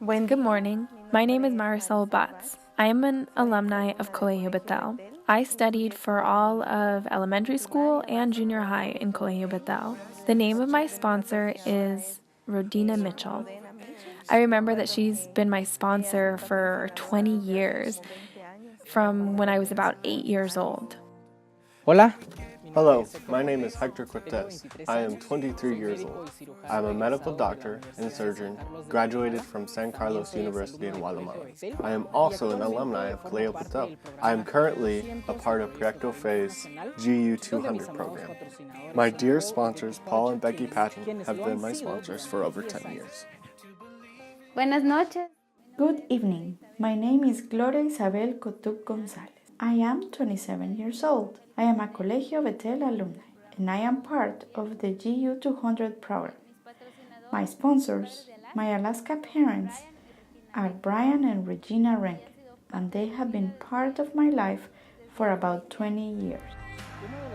Good morning. My name is Marisol Batz. I am an alumni of Colegio Betel. I studied for all of elementary school and junior high in Colegio Betel. The name of my sponsor is Rodina Mitchell. I remember that she's been my sponsor for 20 years, from when I was about 8 years old. Hola. Hello, my name is Hector Cortez. I am 23 years old. I am a medical doctor and surgeon, graduated from San Carlos University in Guatemala. I am also an alumni of Colegio Betel. I am currently a part of Proyecto Phase GU-200 program. My dear sponsors, Paul and Becky Patton, have been my sponsors for over 10 years. Buenas noches. Good evening. My name is Gloria Isabel Cotuc Gonzalez. I am 27 years old. I am a Colegio Betel alumni, and I am part of the GU-200 program. My sponsors, my Alaska parents, are Brian and Regina Rankin, and they have been part of my life for about 20 years.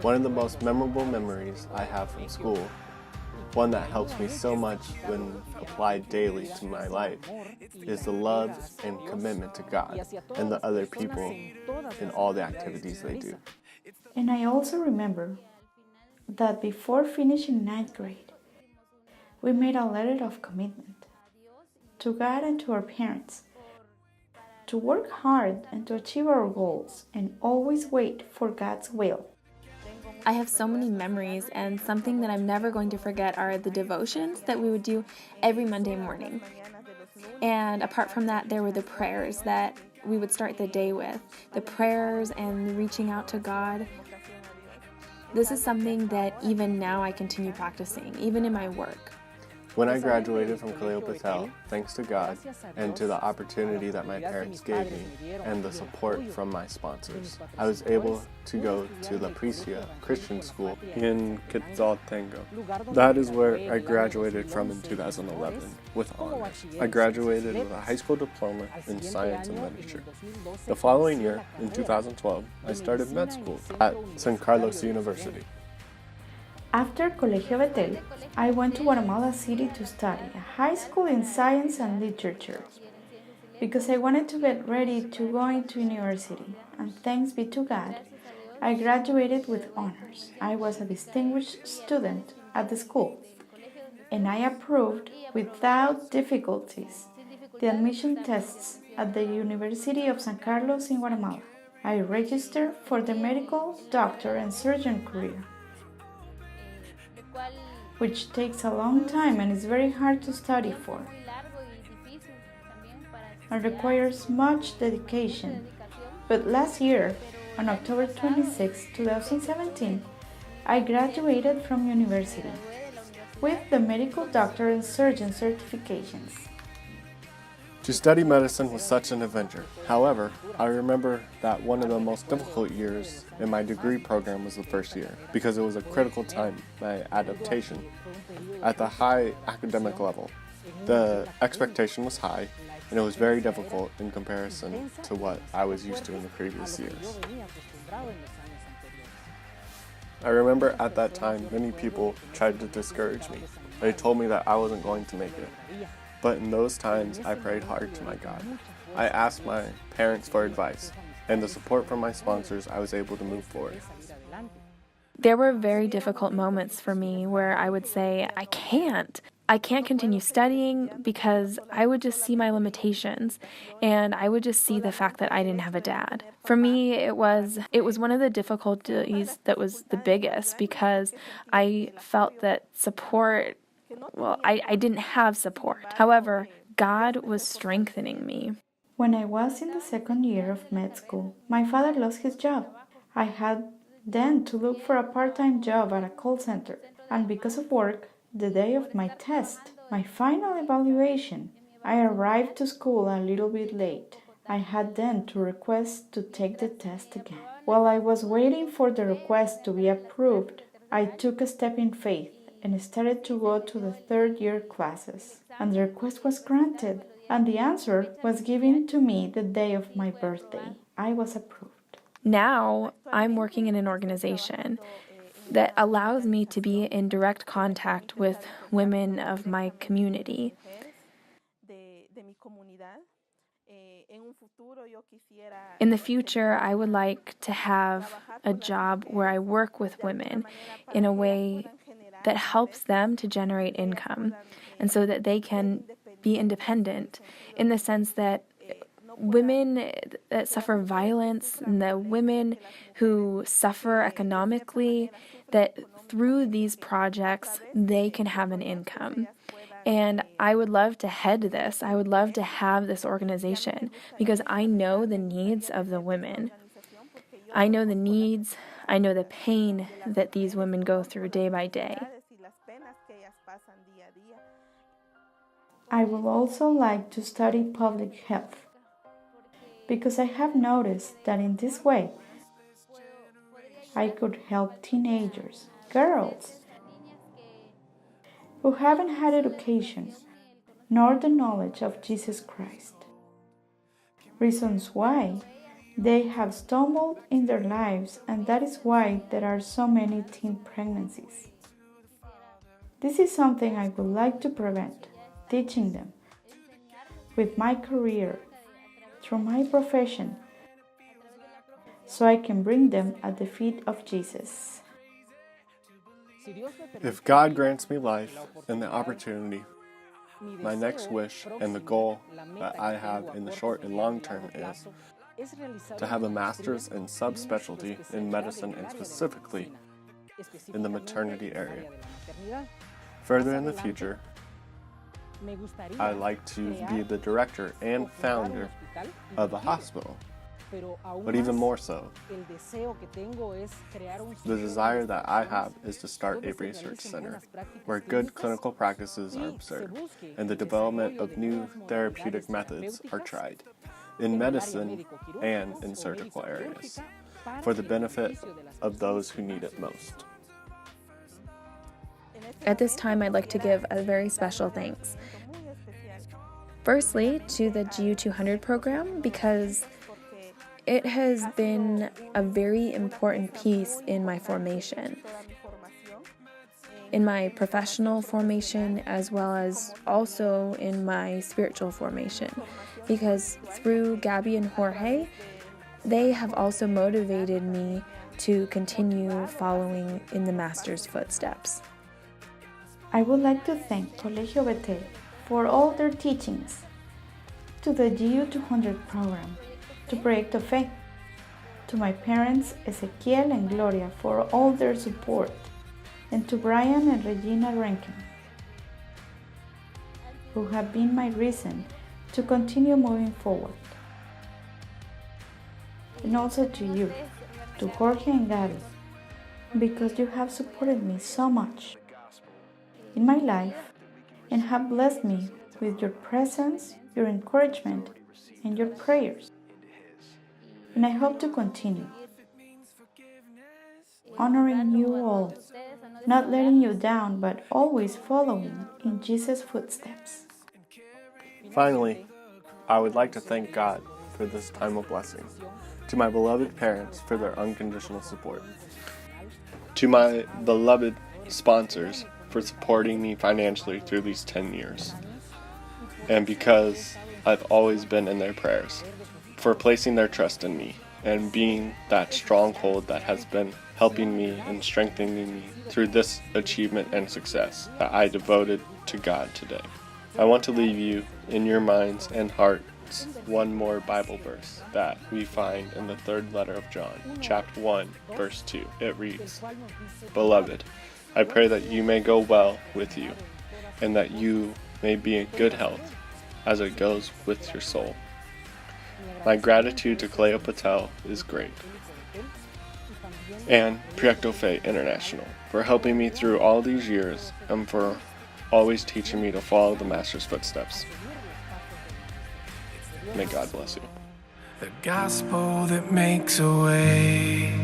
One of the most memorable memories I have from school, one that helps me so much when applied daily to my life, is the love and commitment to God and the other people in all the activities they do. And I also remember that before finishing 9th grade, we made a letter of commitment to God and to our parents to work hard and to achieve our goals and always wait for God's will. I have so many memories, and something that I'm never going to forget are the devotions that we would do every Monday morning. And apart from that, there were the prayers that we would start the day with, the prayers and reaching out to God. This is something that even now I continue practicing, even in my work. When I graduated from Colegio Betel, thanks to God and to the opportunity that my parents gave me and the support from my sponsors, I was able to go to La Pricia Christian School in Quetzaltenango. That is where I graduated from in 2011 with honors. I graduated with a high school diploma in science and literature. The following year, in 2012, I started med school at San Carlos University. After Colegio Betel, I went to Guatemala City to study a high school in science and literature because I wanted to get ready to go into university, and thanks be to God, I graduated with honors. I was a distinguished student at the school, and I approved without difficulties the admission tests at the University of San Carlos in Guatemala. I registered for the medical, doctor, and surgeon career, which takes a long time and is very hard to study for, and requires much dedication. But last year, on October 26, 2017, I graduated from university with the medical doctor and surgeon certifications. To study medicine was such an adventure. However, I remember that one of the most difficult years in my degree program was the first year because it was a critical time, my adaptation. At the high academic level, the expectation was high and it was very difficult in comparison to what I was used to in the previous years. I remember at that time many people tried to discourage me. They told me that I wasn't going to make it. But in those times, I prayed hard to my God. I asked my parents for advice, and the support from my sponsors, I was able to move forward. There were very difficult moments for me where I would say, I can't continue studying, because I would just see my limitations, and I would just see the fact that I didn't have a dad. For me, it was one of the difficulties that was the biggest, because I felt that support, I didn't have support. However, God was strengthening me. When I was in the second year of med school, my father lost his job. I had then to look for a part-time job at a call center, and because of work, the day of my test, my final evaluation, I arrived to school a little bit late. I had then to request to take the test again. While I was waiting for the request to be approved, I took a step in faith and started to go to the third year classes, and the request was granted, and the answer was given to me the day of my birthday. I was approved. Now I'm working in an organization that allows me to be in direct contact with women of my community. In the future, I would like to have a job where I work with women in a way that helps them to generate income, and so that they can be independent, in the sense that women that suffer violence and the women who suffer economically, that through these projects they can have an income. And I would love to head this. I would love to have this organization because I know the needs of the women. I know the needs, I know the pain that these women go through day by day. I would also like to study public health because I have noticed that in this way I could help teenagers, girls, who haven't had education nor the knowledge of Jesus Christ. Reasons why they have stumbled in their lives, and that is why there are so many teen pregnancies. This is something I would like to prevent, teaching them with my career, through my profession, so I can bring them at the feet of Jesus. If God grants me life and the opportunity, my next wish and the goal that I have in the short and long term is to have a master's and subspecialty in medicine, and specifically in the maternity area. Further in the future, I'd like to be the director and founder of a hospital. But even more so, the desire that I have is to start a research center where good clinical practices are observed and the development of new therapeutic methods are tried in medicine and in surgical areas for the benefit of those who need it most. At this time, I'd like to give a very special thanks. Firstly, to the GU-200 program, because it has been a very important piece in my formation, in my professional formation, as well as also in my spiritual formation, because through Gabby and Jorge, they have also motivated me to continue following in the Master's footsteps. I would like to thank Colegio Betel for all their teachings, to the GU-200 program, to Proyecto, to my parents Ezequiel and Gloria for all their support, and to Brian and Regina Rankin, who have been my reason to continue moving forward. And also to you, to Jorge and Gabby, because you have supported me so much in my life and have blessed me with your presence, your encouragement, and your prayers. And I hope to continue honoring you all, not letting you down, but always following in Jesus' footsteps. Finally, I would like to thank God for this time of blessing, to my beloved parents for their unconditional support, to my beloved sponsors for supporting me financially through these 10 years, and because I've always been in their prayers, for placing their trust in me and being that stronghold that has been helping me and strengthening me through this achievement and success that I devoted to God today. I want to leave you in your minds and hearts one more Bible verse that we find in the third letter of John, chapter 1, verse 2. It reads, "Beloved, I pray that you may go well with you, and that you may be in good health as it goes with your soul." My gratitude to Cleo Patel is great, and Proyecto International for helping me through all these years and for always teaching me to follow the Master's footsteps. May God bless you. The gospel that makes a way.